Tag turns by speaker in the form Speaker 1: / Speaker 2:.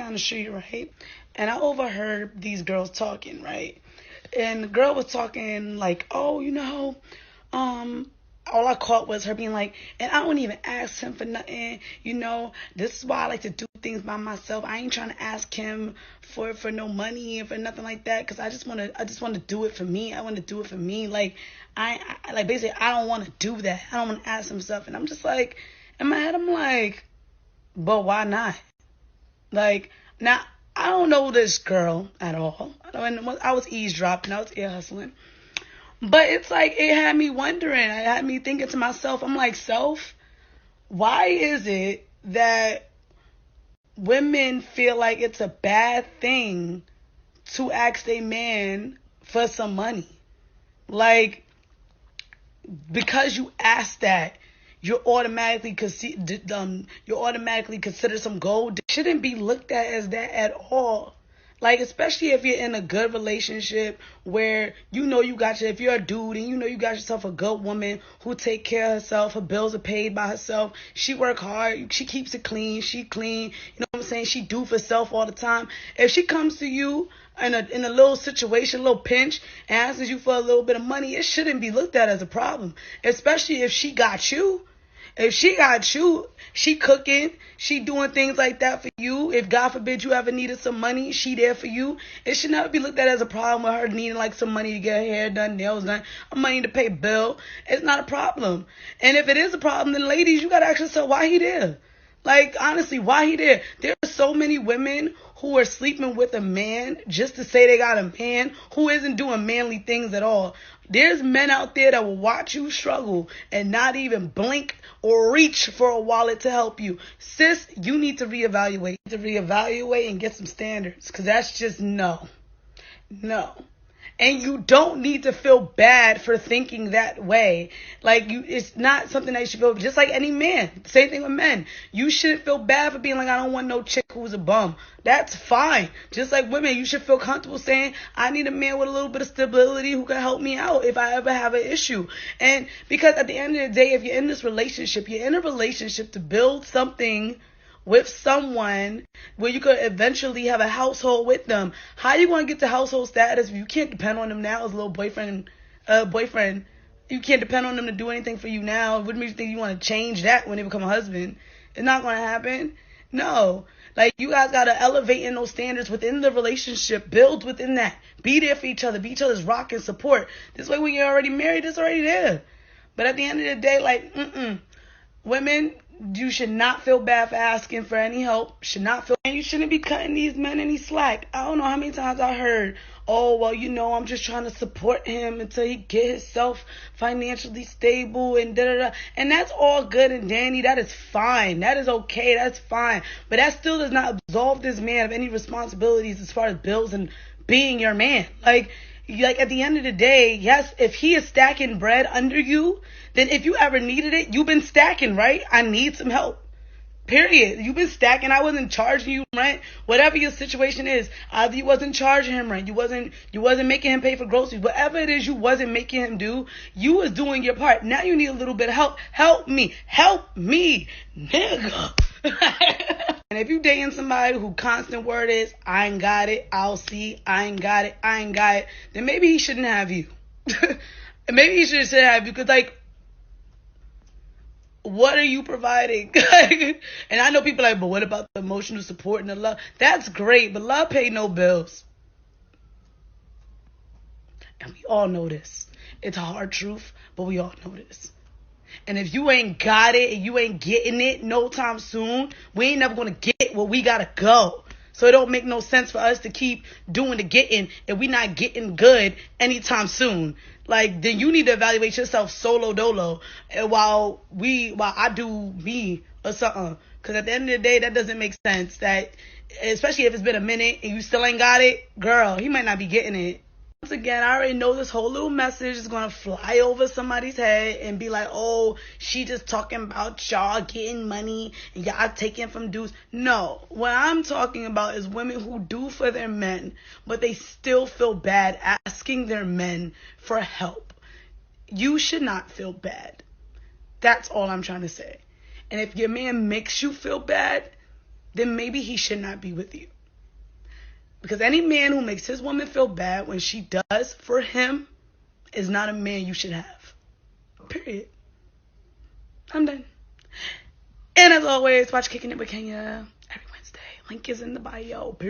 Speaker 1: down the street, right? And I overheard these girls talking, right? And the girl was talking like, oh, um, all I caught was her being like, and I don't even ask him for nothing. This is why I like to do things by myself. I ain't trying to ask him for no money and for nothing like that, because I just want to do it for me. I want to do it for me. Like like basically I don't want to do that. I don't want to ask him stuff, and I'm just like, in my head I'm like, but why not? Like, now, I don't know this girl at all. I was eavesdropping, I was ear hustling. But it's like, it had me wondering. It had me thinking to myself, I'm like, self, why is it that women feel like it's a bad thing to ask a man for some money? Like, because you ask that, you're automatically considered some gold. It shouldn't be looked at as that at all. Like, especially if you're in a good relationship where if you're a dude and you got yourself a good woman who take care of herself, her bills are paid by herself, she work hard, she keeps it clean, she clean, you know what I'm saying, she do for self all the time. If she comes to you in a little situation, a little pinch, and asks you for a little bit of money, it shouldn't be looked at as a problem, especially if she got you. If she got you, she cooking, she doing things like that for you. If God forbid you ever needed some money, she there for you. It should never be looked at as a problem with her needing like some money to get her hair done, nails done, or money to pay bill. It's not a problem. And if it is a problem, then ladies, you gotta ask yourself, why he there? Like, honestly, why he there? There are so many women who are sleeping with a man just to say they got a man who isn't doing manly things at all. There's men out there that will watch you struggle and not even blink or reach for a wallet to help you. Sis, you need to reevaluate. And get some standards, because that's just no. No. And you don't need to feel bad for thinking that way. Like, it's not something that you should feel, just like any man. Same thing with men. You shouldn't feel bad for being like, I don't want no chick who's a bum. That's fine. Just like women, you should feel comfortable saying, I need a man with a little bit of stability who can help me out if I ever have an issue. And because at the end of the day, if you're in this relationship, you're in a relationship to build something with someone where you could eventually have a household with them. How you going to get to household status if you can't depend on them now as a little boyfriend? You can't depend on them to do anything for you now. What makes you think you want to change that when they become a husband? It's not going to happen. No. Like, you guys got to elevate in those standards within the relationship. Build within that. Be there for each other. Be each other's rock and support. This way when you're already married, it's already there. But at the end of the day, like, women, you should not feel bad for asking for any help. And you shouldn't be cutting these men any slack. I don't know how many times I heard, oh, well, I'm just trying to support him until he get himself financially stable and da-da-da. And that's all good and dandy. That is fine. That is okay. That's fine. But that still does not absolve this man of any responsibilities as far as bills and being your man. Like, at the end of the day, yes, if he is stacking bread under you, then if you ever needed it, you've been stacking, right? I need some help. Period. You've been stacking. I wasn't charging you rent. Whatever your situation is, either you wasn't charging him rent, you wasn't making him pay for groceries. Whatever it is you wasn't making him do, you was doing your part. Now you need a little bit of help. Help me, nigga. And if you dating somebody who constant word is, I ain't got it, I'll see, I ain't got it, then maybe he shouldn't have you. Maybe he should have you, because, like, what are you providing? And I know people are like, but what about the emotional support and the love? That's great, but love pay no bills. And we all know this. It's a hard truth, but we all know this. And if you ain't got it and you ain't getting it no time soon, we ain't never going to get where we got to go. So it don't make no sense for us to keep doing the getting if we not getting good anytime soon. Like, then you need to evaluate yourself solo dolo while I do me or something. Because at the end of the day, that doesn't make sense. That, especially if it's been a minute and you still ain't got it, girl, he might not be getting it. Once again, I already know this whole little message is going to fly over somebody's head and be like, oh, she just talking about y'all getting money and y'all taking from dudes. No, what I'm talking about is women who do for their men, but they still feel bad asking their men for help. You should not feel bad. That's all I'm trying to say. And if your man makes you feel bad, then maybe he should not be with you. Because any man who makes his woman feel bad when she does for him is not a man you should have. Period. I'm done. And as always, watch Kicking It with Kenya every Wednesday. Link is in the bio.